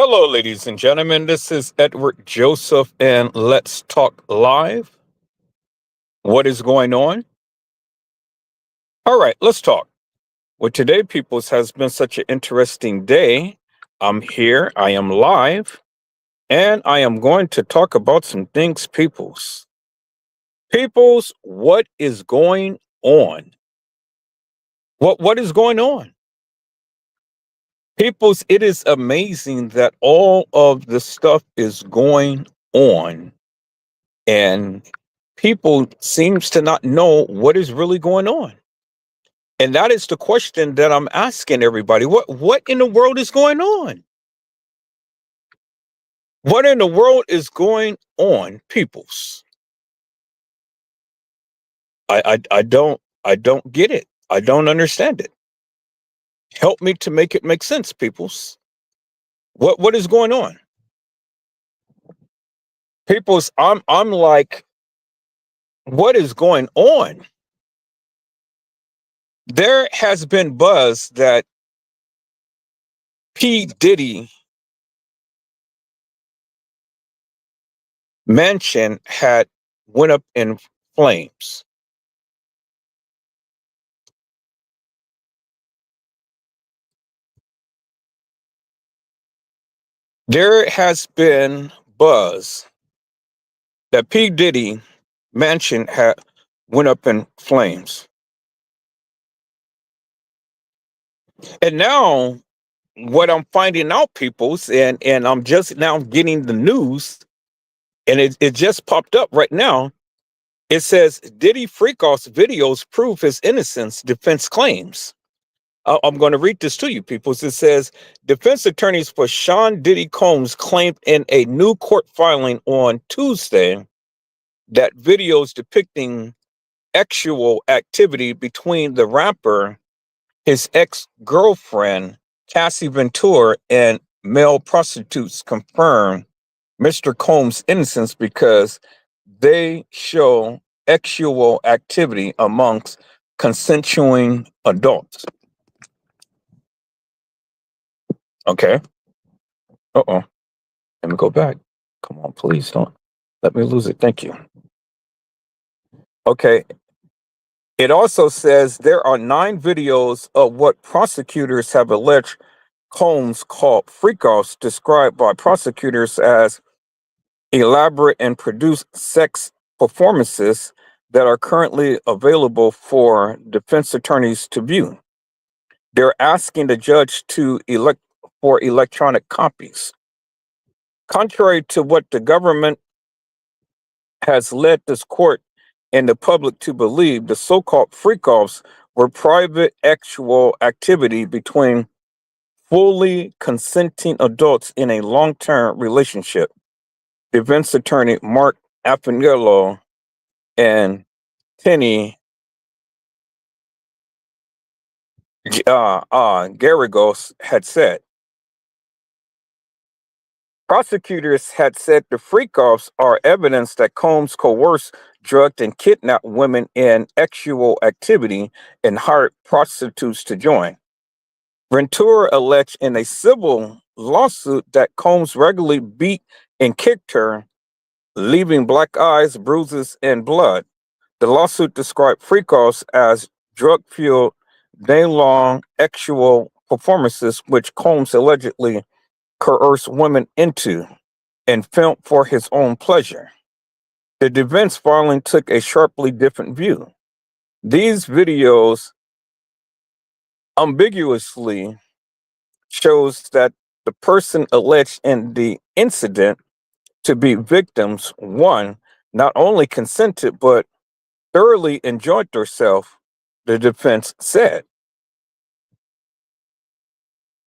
Hello, ladies and gentlemen. This is Edward Joseph, and let's talk live. What is going on? All right, let's talk. Well, today, peoples, has been such an interesting day. I'm here, I am live, and I am going to talk about some things, peoples. Peoples, what is going on? What is going on? Peoples, it is amazing that all of the stuff is going on and people seems to not know what is really going on. And that is the question that I'm asking everybody. What in the world is going on? What in the world is going on, peoples? I don't get it. I don't understand it. Help me to make it make sense, peoples. What is going on? Peoples, I'm like, what is going on? There has been buzz that P. Diddy mansion had went up in flames. There has been buzz that P. Diddy mansion had went up in flames. And now what I'm finding out, peoples, and I'm just now getting the news, and it just popped up right now. It says Diddy Freakoff's videos prove his innocence, defense claims. I'm going to read this to you, people. It says defense attorneys for Sean Diddy Combs claimed in a new court filing on Tuesday that videos depicting sexual activity between the rapper, his ex-girlfriend, Cassie Ventura, and male prostitutes confirm Mr. Combs' innocence because they show sexual activity amongst consensuing adults. Okay. Uh-oh. Let me go back. Come on, please don't let me lose it. Thank you. Okay. It also says there are 9 videos of what prosecutors have alleged Combs called freak-offs, described by prosecutors as elaborate and produced sex performances that are currently available for defense attorneys to view. They're asking the judge to elect for electronic copies. Contrary to what the government has led this court and the public to believe, the so-called freak-offs were private sexual activity between fully consenting adults in a long-term relationship. Defense attorney Mark Affinello and Penny Garagos had said. Prosecutors had said the freak-offs are evidence that Combs coerced, drugged, and kidnapped women in sexual activity and hired prostitutes to join. Ventura alleged in a civil lawsuit that Combs regularly beat and kicked her, leaving black eyes, bruises, and blood. The lawsuit described freak-offs as drug-fueled, day-long sexual performances which Combs allegedly coerced women into and filmed for his own pleasure. The defense filing took a sharply different view. These videos ambiguously shows that the person alleged in the incident to be victims, one, not only consented but thoroughly enjoyed herself, the defense said.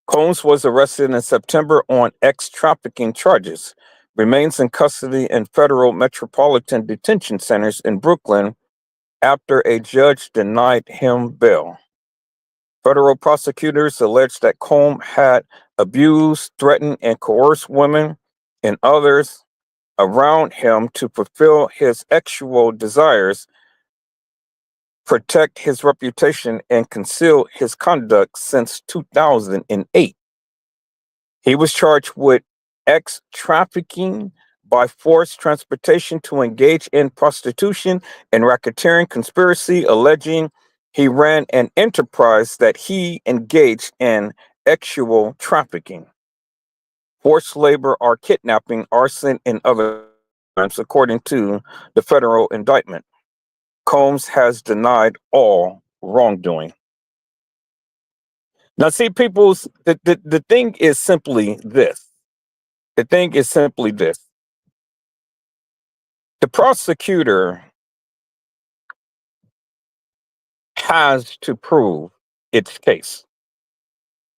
Combs was arrested in September on trafficking charges, remains in custody in federal metropolitan detention centers in Brooklyn after a judge denied him bail. Federal prosecutors alleged that Combs had abused, threatened, and coerced women and others around him to fulfill his sexual desires, protect his reputation, and conceal his conduct since 2008. He was charged with trafficking by forced transportation to engage in prostitution and racketeering conspiracy, alleging he ran an enterprise that he engaged in sexual trafficking, forced labor, or kidnapping, arson, and other crimes, according to the federal indictment. Combs has denied all wrongdoing. Now, see, people's the thing is simply this. The thing is simply this. The prosecutor has to prove its case.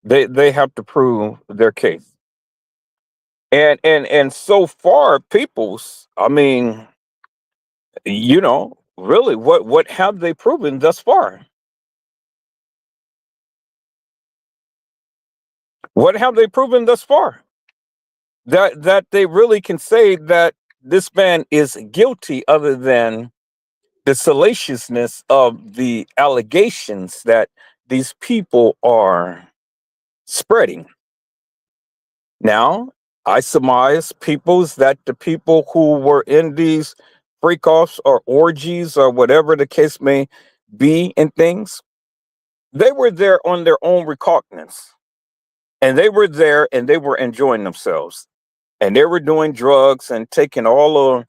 They have to prove their case. And so far, people's, I mean, really, what have they proven thus far? What have they proven thus far? That they really can say that this man is guilty, other than the salaciousness of the allegations that these people are spreading. Now, I surmise peoples that the people who were in these freak offs or orgies or whatever the case may be and things, they were there on their own recognizance. And they were there and they were enjoying themselves. And they were doing drugs and taking all of,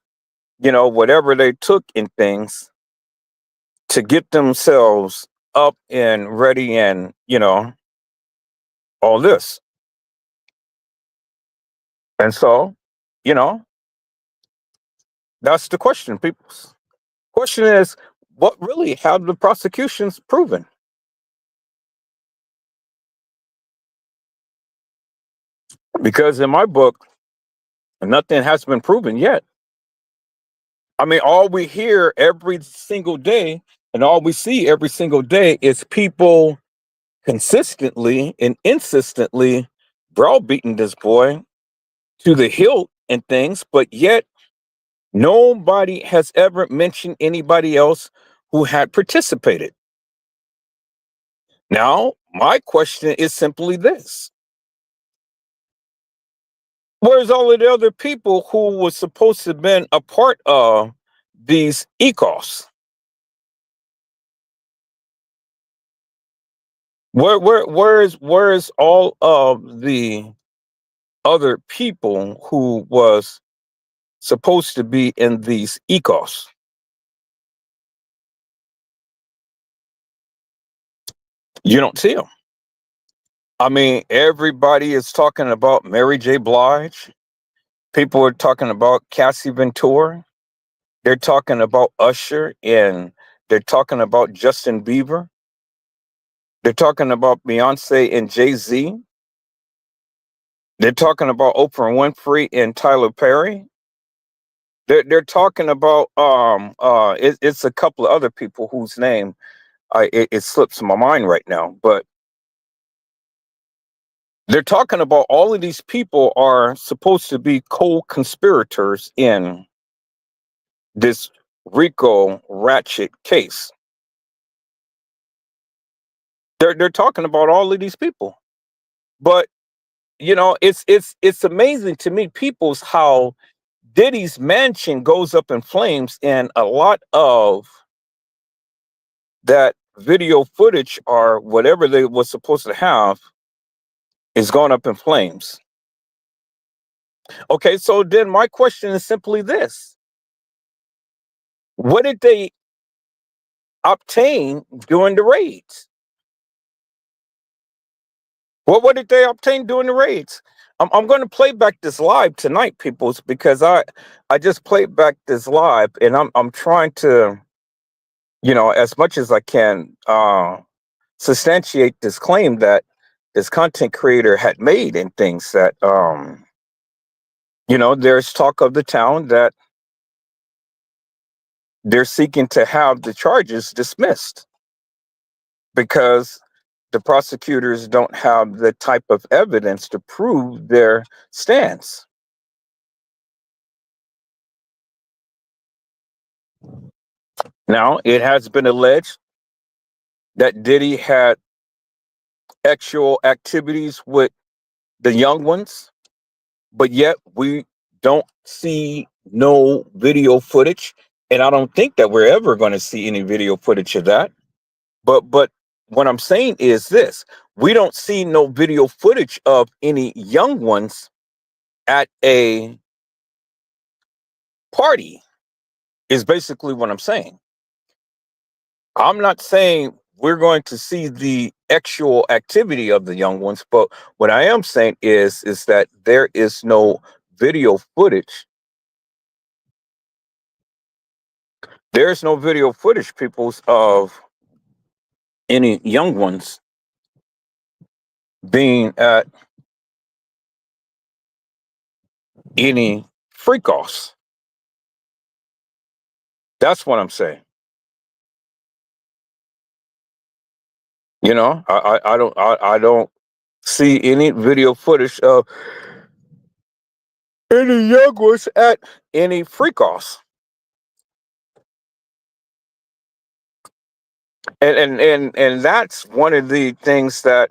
whatever they took in things to get themselves up and ready and, all this. And so, you know, that's the question, people. Question is, what really have the prosecutions proven? Because in my book, nothing has been proven yet. I mean, all we hear every single day and all we see every single day is people consistently and insistently browbeating this boy to the hilt and things, but yet nobody has ever mentioned anybody else who had participated. Now, my question is simply this. Where's all of the other people who were supposed to have been a part of these ECOS? Where's all of the other people who was supposed to be in these ECOS? You don't see them. I mean, everybody is talking about Mary J. Blige. People are talking about Cassie Ventura. They're talking about Usher, and they're talking about Justin Bieber. They're talking about Beyonce and Jay-Z. They're talking about Oprah Winfrey and Tyler Perry. They're talking about it's a couple of other people whose name it slips my mind right now, but they're talking about all of these people are supposed to be co-conspirators in this Rico Ratchet case. They're talking about all of these people, but it's amazing to me, people's, how Diddy's mansion goes up in flames, and a lot of that video footage or whatever they was supposed to have is gone up in flames. Okay, so then my question is simply this: what did they obtain during the raids? What did they obtain during the raids? I'm going to play back this live tonight, peoples, because I just played back this live, and I'm trying to, as much as I can, substantiate this claim that this content creator had made, and things that there's talk of the town that they're seeking to have the charges dismissed because the prosecutors don't have the type of evidence to prove their stance. Now, it has been alleged that Diddy had sexual activities with the young ones, but yet we don't see no video footage. And I don't think that we're ever going to see any video footage of that. But what I'm saying is this: we don't see no video footage of any young ones at a party, is basically what I'm saying. I'm not saying we're going to see the actual activity of the young ones, but what I am saying is that there is no video footage. There's no video footage, peoples, of any young ones being at any freak offs. That's what I'm saying. You know, I don't see any video footage of any young ones at any freak offs. And that's one of the things that,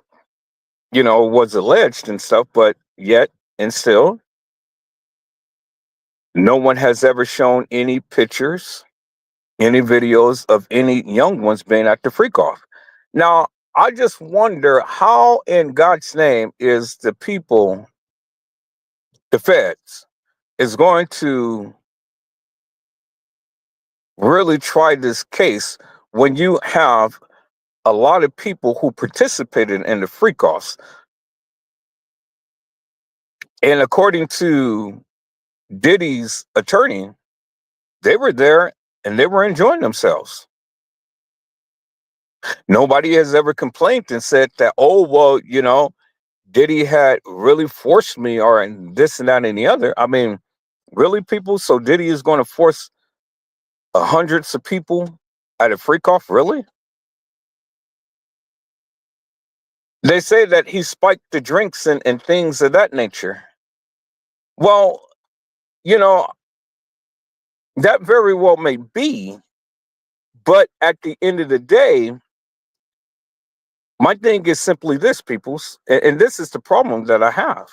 you know, was alleged and stuff, but yet and still, no one has ever shown any pictures, any videos of any young ones being at the freak off. Now, I just wonder how in God's name is the people, the feds, is going to really try this case when you have a lot of people who participated in the freak offs. And according to Diddy's attorney, they were there and they were enjoying themselves. Nobody has ever complained and said that, oh, well, you know, Diddy had really forced me or and this and that and the other. I mean, really, people? So Diddy is going to force hundreds of people at a freak off? Really? They say that he spiked the drinks and things of that nature. Well, you know, that very well may be. But at the end of the day, my thing is simply this, peoples, and this is the problem that I have.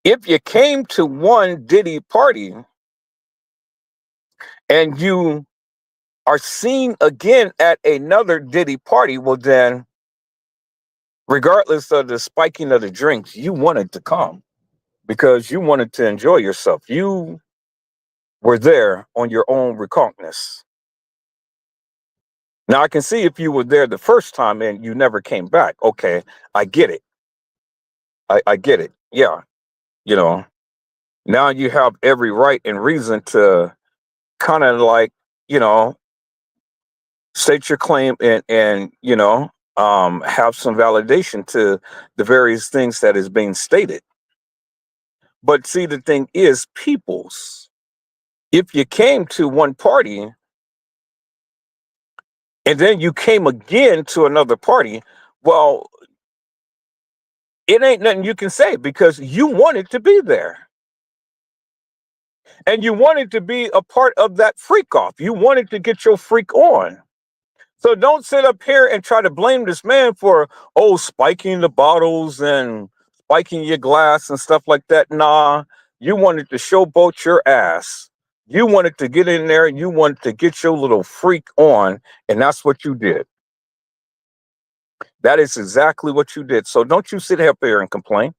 If you came to one Diddy party and you are seen again at another Diddy party, well, then, regardless of the spiking of the drinks, you wanted to come because you wanted to enjoy yourself. You were there on your own recognizance. Now, I can see if you were there the first time and you never came back. Okay, I get it. I get it. Yeah, you know, now you have every right and reason to kind of like, you know, state your claim and you know, have some validation to the various things that is being stated. But see, the thing is, peoples, if you came to one party and then you came again to another party, well, it ain't nothing you can say because you wanted to be there and you wanted to be a part of that freak off. You wanted to get your freak on. So don't sit up here and try to blame this man for, oh, spiking the bottles and spiking your glass and stuff like that. Nah, you wanted to showboat your ass. You wanted to get in there and you wanted to get your little freak on, and that's what you did. That is exactly what you did. So don't you sit up here and complain.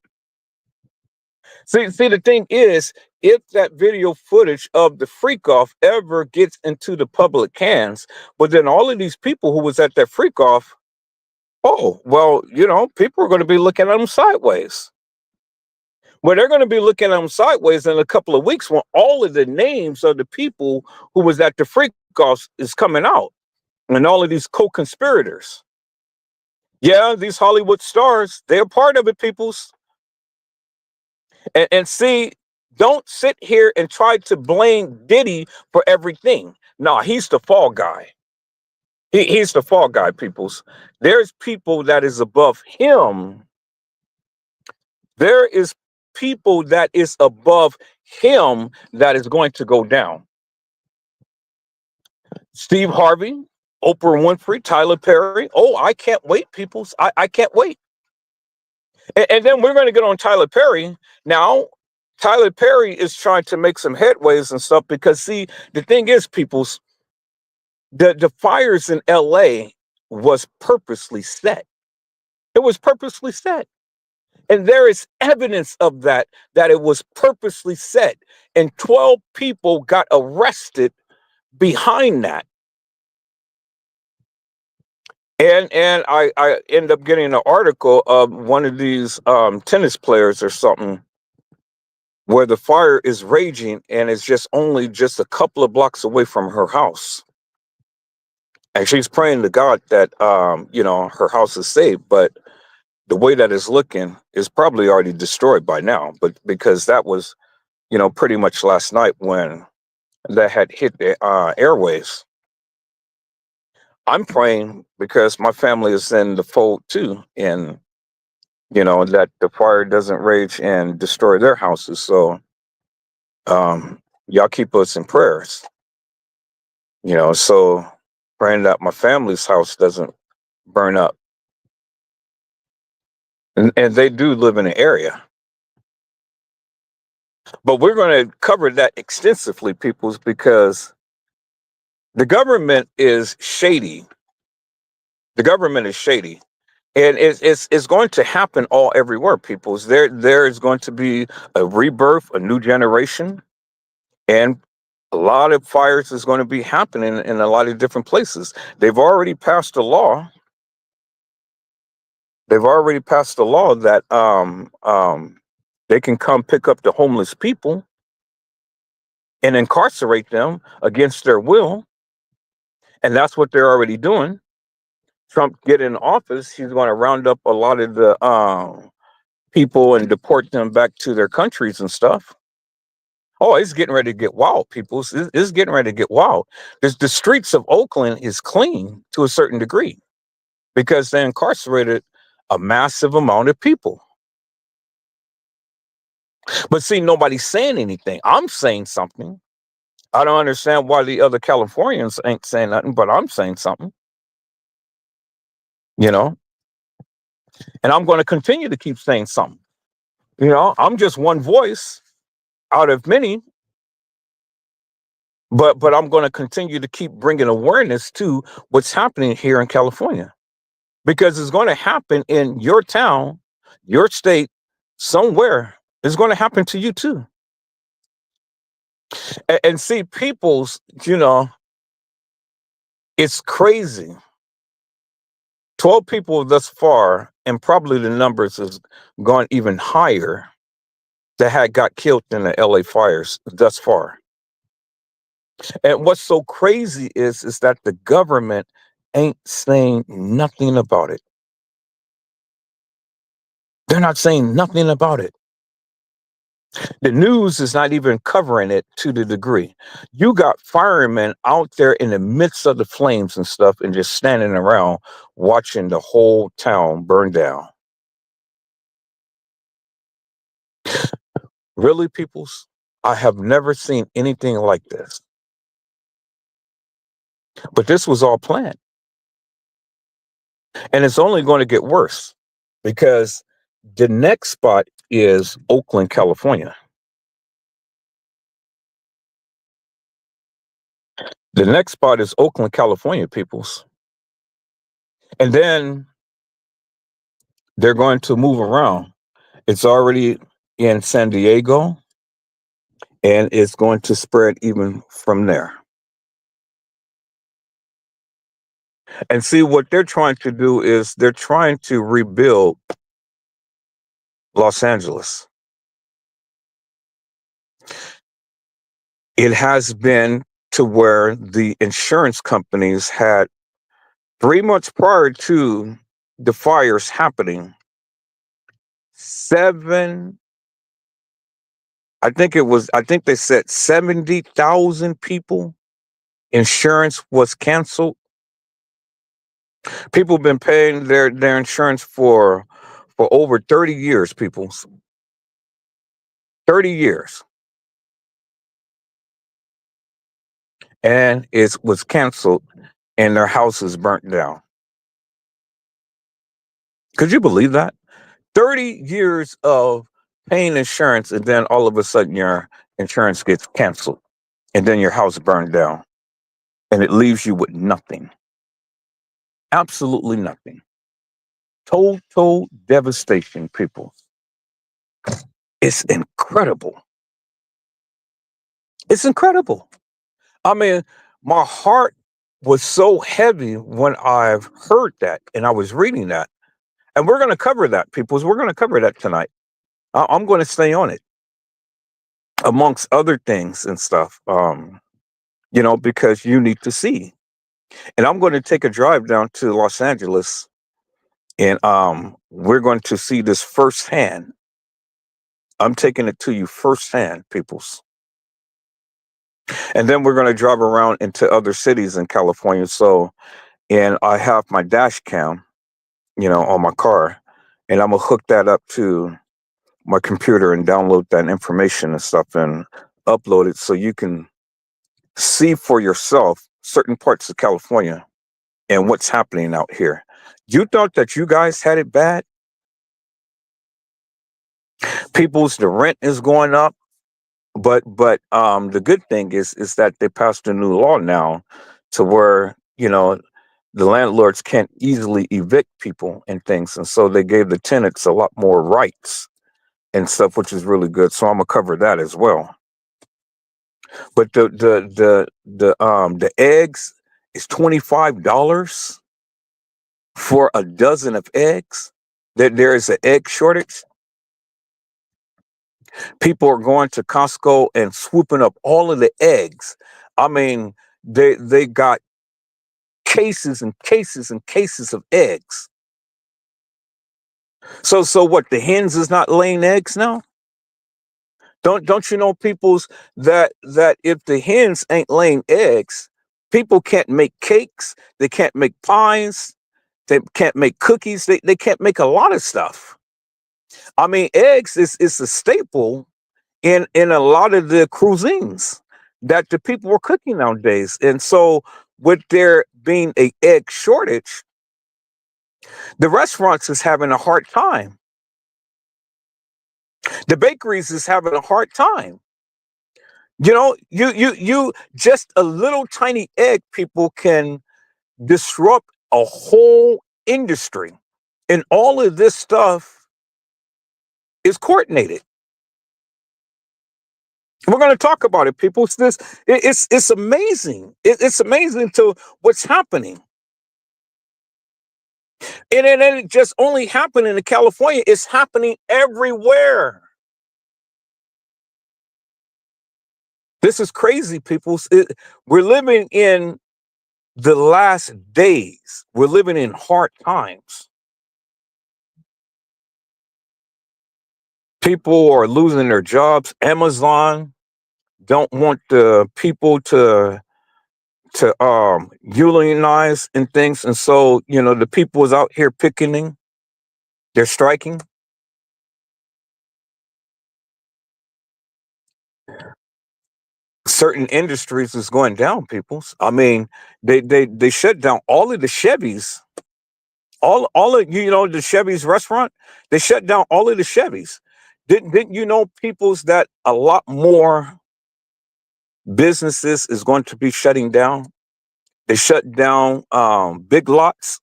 See, the thing is, if that video footage of the freak off ever gets into the public hands, but then all of these people who was at that freak off, oh, well, you know, people are going to be looking at them sideways. Well, they're going to be looking at them sideways in a couple of weeks when all of the names of the people who was at the freak off is coming out and all of these co-conspirators. Yeah, these Hollywood stars, they're part of it, peoples. And see, don't sit here and try to blame Diddy for everything. No, he's the fall guy. He's the fall guy, peoples. There's people that is above him. There is people that is above him that is going to go down. Steve Harvey, Oprah Winfrey, Tyler Perry. Oh, I can't wait, peoples. I can't wait. And then we're going to get on Tyler Perry. Now, Tyler Perry is trying to make some headways and stuff because, see, the thing is, people's the fires in LA was purposely set. It was purposely set. And there is evidence of that, that it was purposely set. And 12 people got arrested behind that. And I end up getting an article of one of these tennis players or something where the fire is raging and it's just a couple of blocks away from her house. And she's praying to God that her house is saved, but the way that it's looking is probably already destroyed by now. But because that was, pretty much last night when that had hit the airwaves. I'm praying because my family is in the fold too, and that the fire doesn't rage and destroy their houses. So y'all keep us in prayers. So praying that my family's house doesn't burn up. And they do live in an area. But we're going to cover that extensively, peoples, because the government is shady. The government is shady. And it's going to happen all everywhere, peoples. There is going to be a rebirth, a new generation, and a lot of fires is going to be happening in a lot of different places. They've already passed a law. They've already passed a law that they can come pick up the homeless people and incarcerate them against their will. And that's what they're already doing. Trump get in office, he's going to round up a lot of the people and deport them back to their countries and stuff. Oh, it's getting ready to get wild, people. It's getting ready to get wild. The streets of Oakland is clean to a certain degree because they incarcerated a massive amount of people. But see, nobody's saying anything. I'm saying something. I don't understand why the other Californians ain't saying nothing, but I'm saying something. And I'm going to continue to keep saying something. I'm just one voice out of many, but I'm going to continue to keep bringing awareness to what's happening here in California, because it's going to happen in your town, your state, somewhere. It's going to happen to you too. And see, people's, it's crazy. 12 people thus far, and probably the numbers has gone even higher, that had got killed in the LA fires thus far. And what's so crazy is that the government ain't saying nothing about it. They're not saying nothing about it. The news is not even covering it to the degree. You got firemen out there in the midst of the flames and stuff and just standing around watching the whole town burn down. Really, peoples? I have never seen anything like this. But this was all planned. And it's only going to get worse because the next spot is Oakland, California. The next spot is Oakland, California, peoples. And then they're going to move around. It's already in San Diego, and it's going to spread even from there. And see, what they're trying to do is they're trying to rebuild Los Angeles. It has been to where the insurance companies had 3 months prior to the fires happening, I think they said 70,000 people insurance was canceled. People have been paying their insurance for over 30 years, people. 30 years. And it was canceled and their houses burnt down. Could you believe that? 30 years of paying insurance, and then all of a sudden your insurance gets canceled, and then your house burned down, and it leaves you with nothing. Absolutely nothing. Total devastation, people. It's incredible. It's incredible. I mean, my heart was so heavy when I've heard that and I was reading that. And we're going to cover that, people. We're going to cover that tonight. I'm going to stay on it, amongst other things and stuff, because you need to see. And I'm going to take a drive down to Los Angeles, and we're going to see this firsthand. I'm taking it to you firsthand, peoples. And then we're going to drive around into other cities in California. So, and I have my dash cam, on my car, and I'm gonna hook that up to my computer and download that information and stuff and upload it so you can see for yourself certain parts of California and what's happening out here. You thought that you guys had it bad? The rent is going up, but the good thing is that they passed a new law now to where, the landlords can't easily evict people and things. And so they gave the tenants a lot more rights and stuff, which is really good. So I'm gonna cover that as well. But the eggs is $25 for a dozen of eggs. That there is an egg shortage. People are going to Costco and swooping up all of the eggs. I mean, they got cases and cases and cases of eggs. So what? The hens is not laying eggs now. Don't you know, peoples, that if the hens ain't laying eggs, people can't make cakes, they can't make pies, they can't make cookies, they can't make a lot of stuff. I mean, eggs is a staple in a lot of the cuisines that the people are cooking nowadays. And so with there being a egg shortage, the restaurants is having a hard time. The bakeries is having a hard time. You just a little tiny egg, people, can disrupt a whole industry. And all of this stuff is coordinated. We're going to talk about it, people. It's amazing. It's amazing to what's happening. And it ain't just only happening in California, it's happening everywhere. This is crazy, people. We're living in the last days. We're living in hard times. People are losing their jobs. Amazon don't want the people to unionize and things, and so the people is out here picketing. They're striking. Certain industries is going down. People's. I mean, they shut down all of the Chevys. All of the Chevy's restaurant. They shut down all of the Chevys. Didn't you know, people's, that a lot more businesses is going to be shutting down? They shut down Big Lots.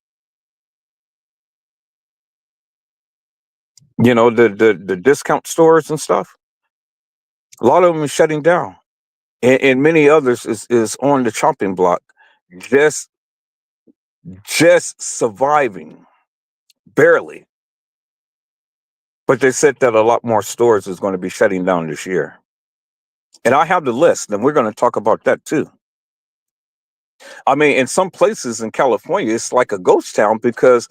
The discount stores and stuff. A lot of them are shutting down, and many others is on the chopping block, just just surviving barely. But they said that a lot more stores is going to be shutting down this year, and I have the list, and we're going to talk about that too. I mean, in some places in California, it's like a ghost town because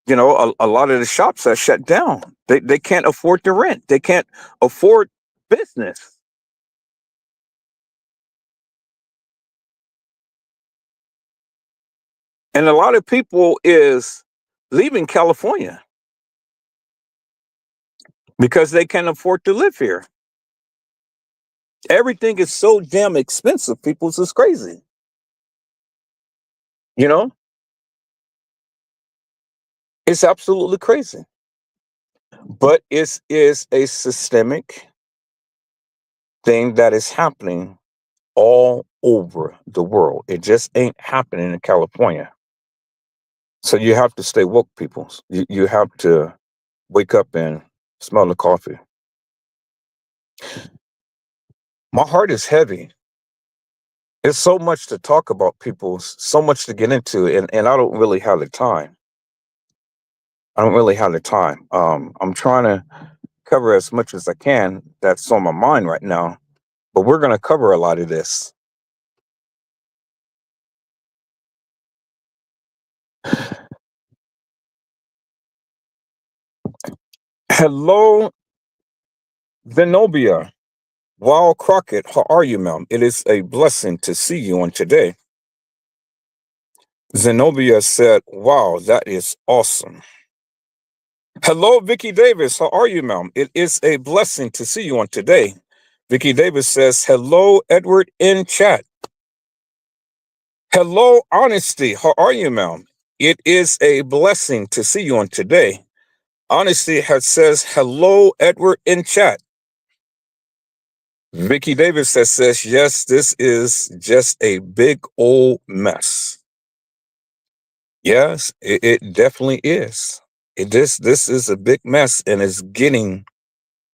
a lot of the shops are shut down. They can't afford the rent. They can't afford business. And a lot of people is leaving California because they can't afford to live here. Everything is so damn expensive, people. It's crazy. You know, it's absolutely crazy. But it is a systemic thing that is happening all over the world. It just ain't happening in California. So you have to stay woke, people. You have to wake up and smell the coffee. My heart is heavy. It's so much to talk about, people, so much to get into, and I don't really have the time. I don't really have the time. I'm trying to cover as much as I can that's on my mind right now, but we're going to cover a lot of this. Hello, Zenobia. Wow, Crockett, how are you, ma'am? It is a blessing to see you on today. Zenobia said, wow, that is awesome. Hello, Vicky Davis. How are you, ma'am? It is a blessing to see you on today. Vicky Davis says, hello, Edward in chat. Hello, Honesty. How are you, ma'am? It is a blessing to see you on today. Honesty has says, hello, Edward in chat. Vicky Davis that says, yes, this is just a big old mess. Yes, it definitely is. This is a big mess, and it's getting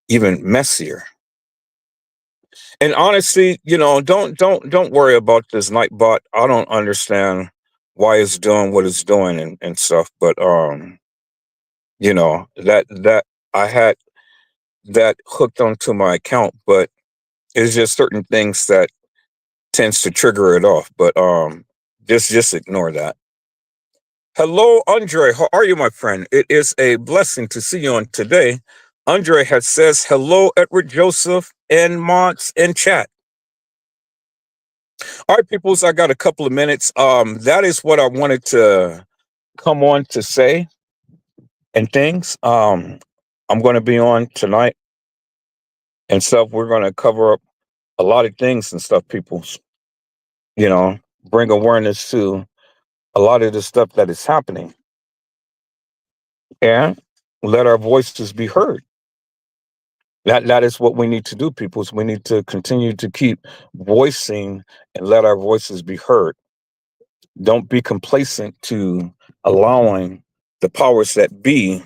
even messier. And honestly, don't worry about this Nightbot. I don't understand why it's doing what it's doing and stuff. But that I had that hooked onto my account, but it's just certain things that tends to trigger it off. But just ignore that. Hello, Andre. How are you, my friend? It is a blessing to see you on today. Andre has says, hello, Edward Joseph and mods in chat. All right, peoples, I got a couple of minutes. That is what I wanted to come on to say and things. I'm going to be on tonight and stuff. We're going to cover up a lot of things and stuff, peoples. Bring awareness to a lot of the stuff that is happening and let our voices be heard. That is what we need to do, people. We need to continue to keep voicing and let our voices be heard. Don't be complacent to allowing the powers that be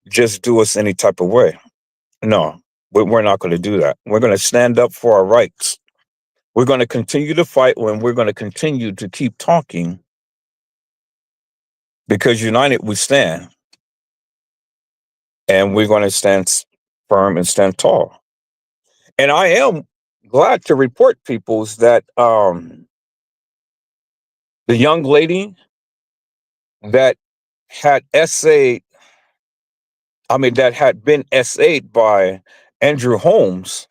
just do us any type of way. No, we're not going to do that. We're going to stand up for our rights. We're going to continue to fight when we're going to continue to keep talking because united we stand, and we're going to stand firm and stand tall. And I am glad to report, peoples, that the young lady that had essayed, that had been essayed by Andrew Holmes,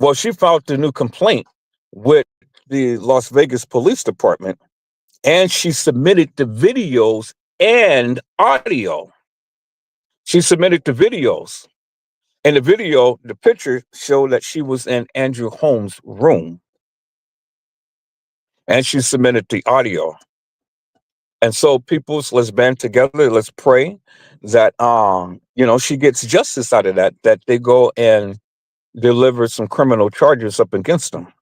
well, she filed a new complaint with the Las Vegas Police Department, and she submitted the videos and audio. She submitted the videos. In the video, the picture showed that she was in Andrew Holmes' room, and she submitted the audio. And so, peoples, let's band together. Let's pray that she gets justice out of that. That they go and deliver some criminal charges up against them.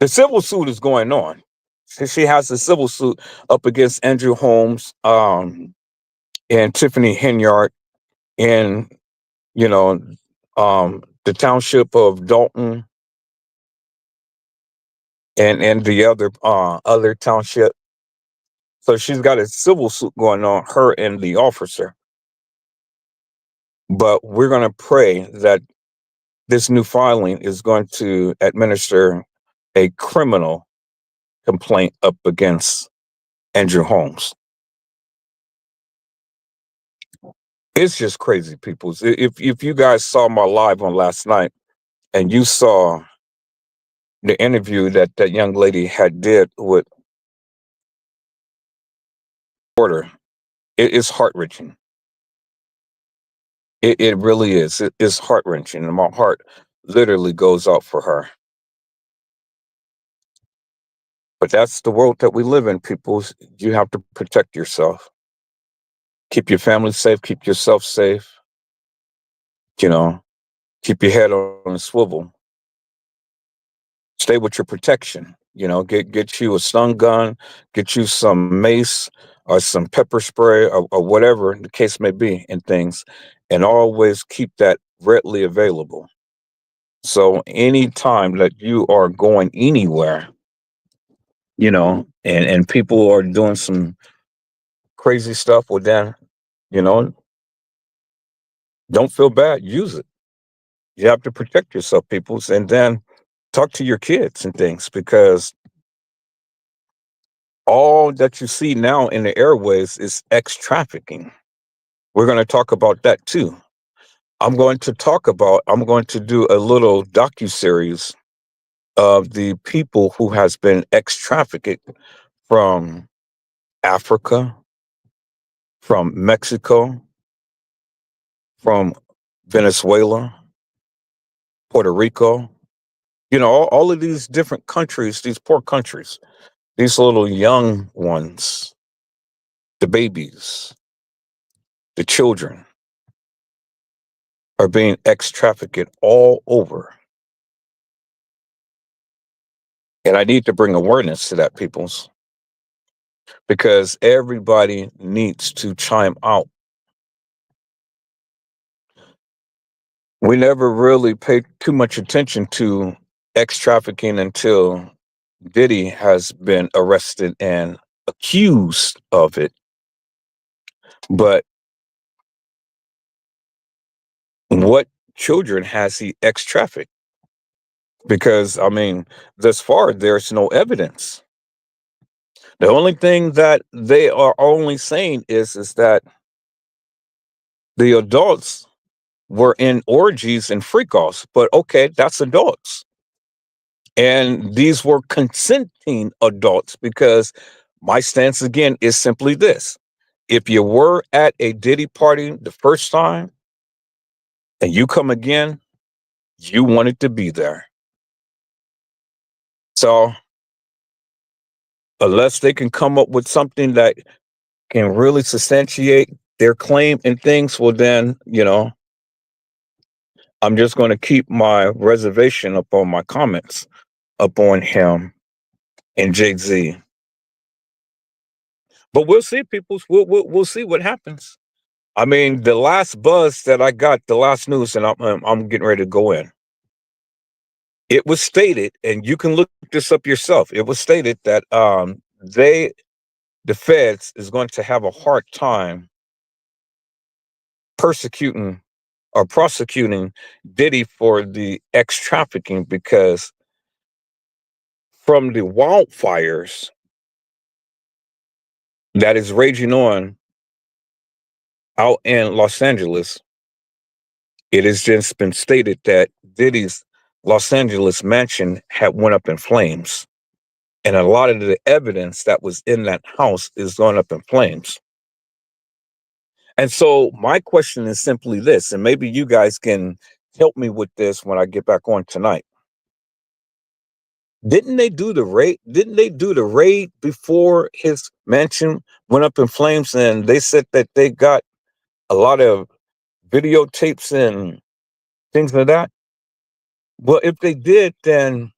The civil suit is going on. She has a civil suit up against Andrew Holmes, and Tiffany Henyard in the township of Dalton, and the other township. So she's got a civil suit going on, her and the officer. But we're going to pray that this new filing is going to administer a criminal complaint up against Andrew Holmes. It's just crazy, people. If you guys saw my live on last night and you saw the interview that young lady had did with Porter, it is heart wrenching. It really is. It is heart wrenching, and my heart literally goes out for her. But that's the world that we live in, people. You have to protect yourself. Keep your family safe, keep yourself safe, you know, keep your head on a swivel. Stay with your protection. Get you a stun gun, get you some mace or some pepper spray or whatever the case may be, and things, and always keep that readily available. So anytime that you are going anywhere, and people are doing some crazy stuff, well then, you know, don't feel bad. Use it. You have to protect yourself, peoples, and then talk to your kids and things, because all that you see now in the airways is X trafficking. We're going to talk about that too. I'm going to do a little docu-series of the people who has been X trafficked from Africa, from Mexico, from Venezuela, Puerto Rico, all of these different countries, these poor countries, these little young ones, the babies, the children are being X trafficked all over. And I need to bring awareness to that, peoples, because everybody needs to chime out. We never really paid too much attention to X trafficking until Diddy has been arrested and accused of it. But what children has he X trafficked? Because, I mean, thus far, there's no evidence. The only thing that they are only saying is that the adults were in orgies and freak-offs, but okay, that's adults. And these were consenting adults, because my stance again is simply this. If you were at a Diddy party the first time and you come again, you wanted to be there. So unless they can come up with something that can really substantiate their claim and things, well then, I'm just going to keep my reservation up on my comments up on him and Jay-Z. But we'll see, people. We'll see what happens. I mean, the last buzz that I got, the last news, and I'm getting ready to go in. It was stated, and you can look this up yourself. It was stated that the feds, is going to have a hard time persecuting or prosecuting Diddy for the X trafficking, because from the wildfires that is raging on out in Los Angeles, it has just been stated that Diddy's Los Angeles mansion had went up in flames. And a lot of the evidence that was in that house is going up in flames. And so my question is simply this, and maybe you guys can help me with this when I get back on tonight. Didn't they do the raid? Didn't they do the raid before his mansion went up in flames? And they said that they got a lot of videotapes and things like that. Well, if they did, then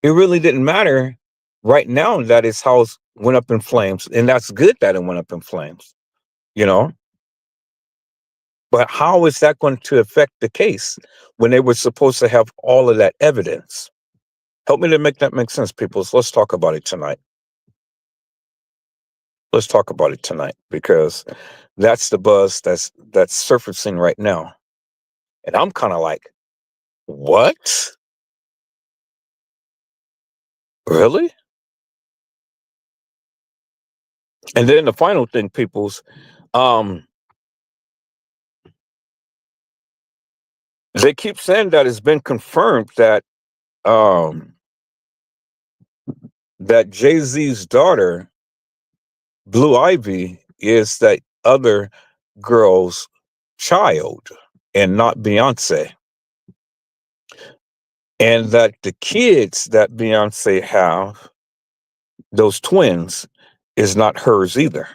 it really didn't matter right now that his house went up in flames. And that's good that it went up in flames, you know? But how is that going to affect the case when they were supposed to have all of that evidence? Help me to make that make sense, people. So let's talk about it tonight. Let's talk about it tonight, because that's the buzz that's surfacing right now. And I'm kind of like, what? Really? And then the final thing, peoples, um, they keep saying that it's been confirmed um, that Jay-Z's daughter, Blue Ivy, is that other girl's child and not Beyonce. And that the kids that Beyonce have, those twins, is not hers either.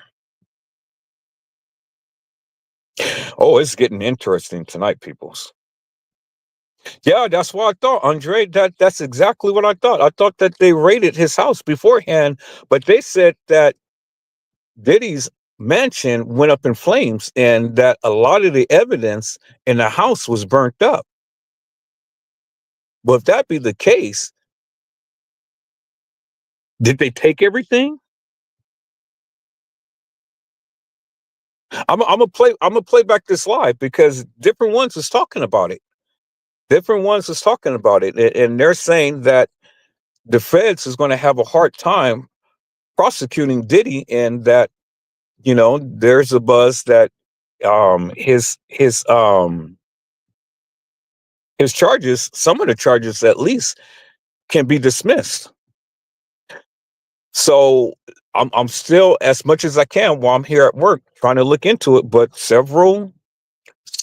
Oh, it's getting interesting tonight, peoples. Yeah, that's what I thought, Andre. That's exactly what I thought. I thought that they raided his house beforehand, but they said that Diddy's mansion went up in flames and that a lot of the evidence in the house was burnt up. Well, if that be the case, did they take everything? I'm gonna play back this live because different ones is talking about it. Different ones is talking about it, and they're saying that the feds is going to have a hard time prosecuting Diddy, and that there's a buzz that his charges, some of the charges at least, can be dismissed. So I'm still, as much as I can while I'm here at work, trying to look into it. But several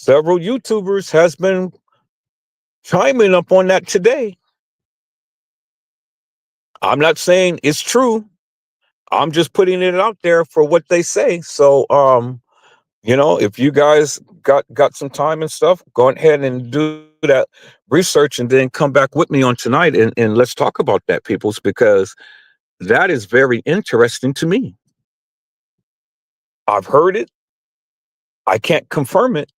YouTubers has been chiming up on that today. I'm not saying it's true. I'm just putting it out there for what they say. So if you guys got some time and stuff, go ahead and do that research and then come back with me on tonight and let's talk about that, peoples, because that is very interesting to me. I've heard it. I can't confirm it.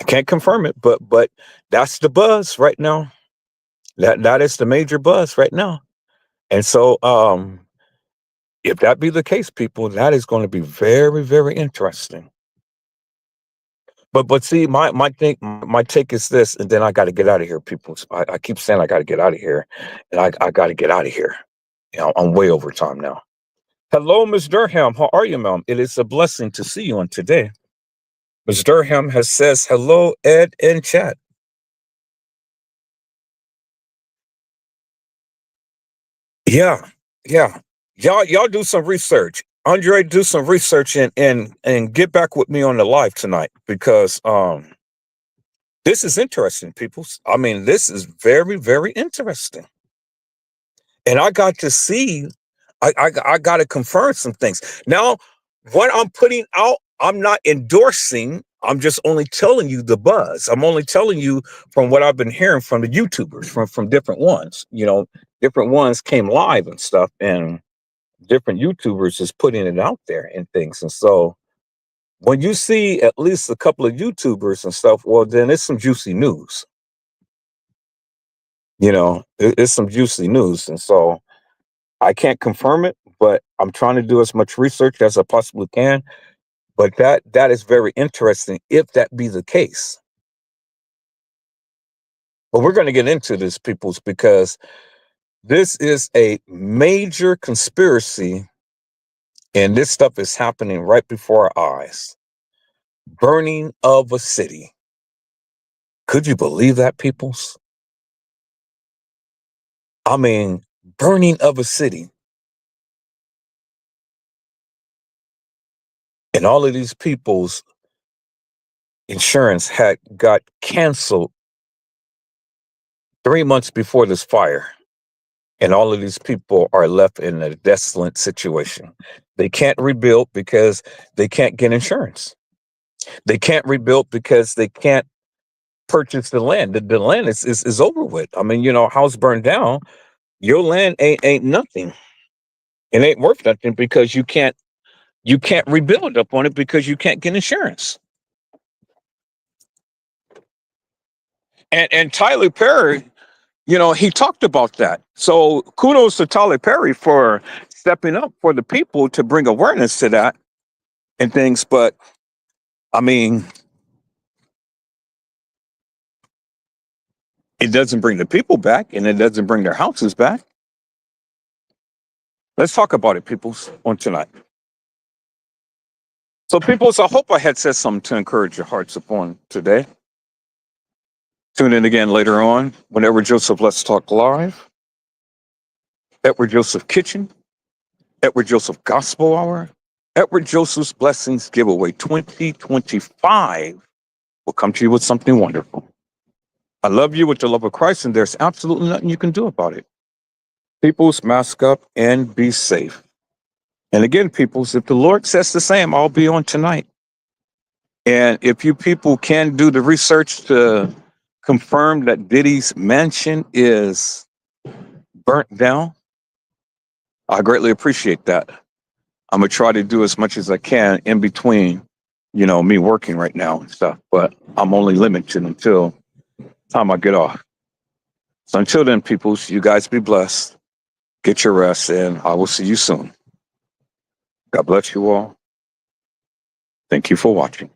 I can't confirm it, but that's the buzz right now. That is the major buzz right now. And so if that be the case, people, that is going to be very, very interesting. But see, my take is this, and then I got to get out of here, people. I keep saying I got to get out of here, and I got to get out of here. I'm way over time now. Hello, Ms. Durham. How are you, ma'am? It is a blessing to see you on today. Ms. Durham has says hello, Ed, in chat. Yeah, yeah. Y'all do some research. Andre, do some research and get back with me on the live tonight because this is interesting, people. I mean, this is very, very interesting. And I got to see, I got to confirm some things. Now, what I'm putting out, I'm not endorsing. I'm just only telling you the buzz. I'm only telling you from what I've been hearing from the YouTubers, from different ones. Different ones came live and stuff, and different YouTubers is putting it out there and things. And so when you see at least a couple of YouTubers and stuff, well, then it's some juicy news. It's some juicy news. And so I can't confirm it, but I'm trying to do as much research as I possibly can. But that is very interesting if that be the case. But we're going to get into this, peoples, because this is a major conspiracy, and this stuff is happening right before our eyes. Burning of a city. Could you believe that, peoples? I mean, burning of a city. And all of these people's insurance had got canceled 3 months before this fire. And all of these people are left in a desolate situation. They can't rebuild because they can't get insurance. They can't rebuild because they can't purchase the land. The land is over with. I mean, house burned down. Your land ain't nothing. It ain't worth nothing because you can't rebuild up on it because you can't get insurance. And Tyler Perry, he talked about that. So kudos to Tyler Perry for stepping up for the people to bring awareness to that and things. But I mean, it doesn't bring the people back and it doesn't bring their houses back. Let's talk about it, peoples, on tonight. So, peoples, I hope I had said something to encourage your hearts upon today. Tune in again later on whenever Joseph Let's Talk Live, Edward Joseph Kitchen, Edward Joseph Gospel Hour, Edward Joseph's Blessings Giveaway 2025 will come to you with something wonderful. I love you with the love of Christ, and there's absolutely nothing you can do about it. Peoples, mask up and be safe. And again, peoples, if the Lord says the same, I'll be on tonight. And if you people can do the research to confirm that Diddy's mansion is burnt down, I greatly appreciate that. I'm gonna try to do as much as I can in between, me working right now and stuff, but I'm only limited until time I get off. So until then, peoples, you guys be blessed. Get your rest, and I will see you soon. God bless you all. Thank you for watching.